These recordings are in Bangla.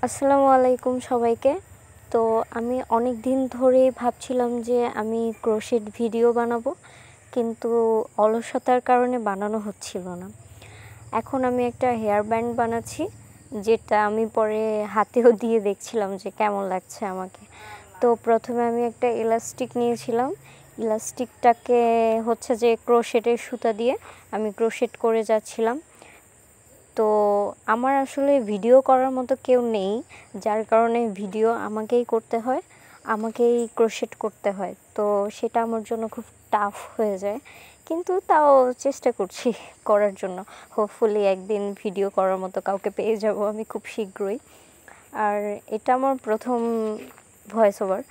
আসসালামু আলাইকুম সবাইকে। তো আমি অনেক দিন ধরেই ভাবছিলাম যে আমি ক্রোশেট ভিডিও বানাবো, কিন্তু অলসতার কারণে বানানো হচ্ছিল না। এখন আমি একটা হেয়ার ব্যান্ড বানাচ্ছি, যেটা আমি পরে হাতেও দিয়ে দেখছিলাম যে কেমন লাগছে আমাকে। তো প্রথমে আমি একটা ইলাস্টিক নিয়েছিলাম। ইলাস্টিকটাকে হচ্ছে যে ক্রোশেটের সুতা দিয়ে আমি ক্রোশেট করে যাচ্ছিলাম। তো আমার আসলে ভিডিও করার মতো কেউ নেই, যার কারণে ভিডিও আমাকেই করতে হয়, আমাকেই ক্রোশেট করতে হয়। তো সেটা আমার জন্য খুব টাফ হয়ে যায়, কিন্তু তাও চেষ্টা করছি করার জন্য। হোপফুলি একদিন ভিডিও করার মতো কাউকে পেয়ে যাব আমি খুব শীঘ্রই। আর এটা আমার প্রথম ভয়েস ওভার,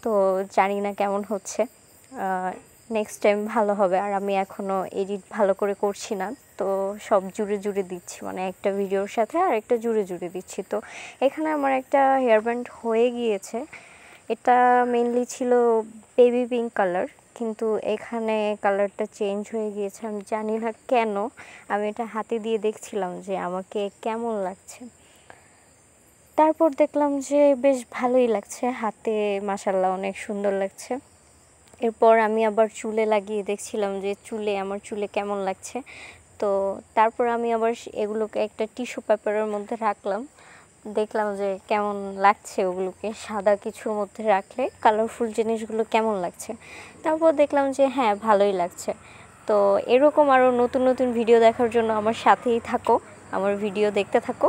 তো জানি না কেমন হচ্ছে। নেক্সট টাইম ভালো হবে। আর আমি এখনও এডিট ভালো করে করছি না, তো সব জুড়ে জুড়ে দিচ্ছি, মানে একটা ভিডিওর সাথে আর একটা জুড়ে জুড়ে দিচ্ছি। তো এখানে আমার একটা হেয়ার ব্যান্ড হয়ে গিয়েছে। এটা মেনলি ছিল বেবি পিঙ্ক কালার, কিন্তু এখানে কালারটা চেঞ্জ হয়ে গিয়েছে। আমি জানি না কেন। আমি এটা হাতে দিয়ে দেখছিলাম যে আমাকে কেমন লাগছে। তারপর দেখলাম যে বেশ ভালোই লাগছে, হাতে মাশাআল্লাহ অনেক সুন্দর লাগছে। এরপর আমি আবার চুলে লাগিয়ে দেখছিলাম যে আমার চুলে কেমন লাগছে। তো তারপর আমি আবার এগুলোকে একটা টিস্যু পেপারের মধ্যে রাখলাম, দেখলাম যে কেমন লাগছে ওগুলোকে সাদা কিছুর মধ্যে রাখলে কালারফুল জিনিসগুলো কেমন লাগছে। তারপর দেখলাম যে হ্যাঁ, ভালোই লাগছে। তো এরকম আরও নতুন নতুন ভিডিও দেখার জন্য আমার সাথেই থাকো, আমার ভিডিও দেখতে থাকো।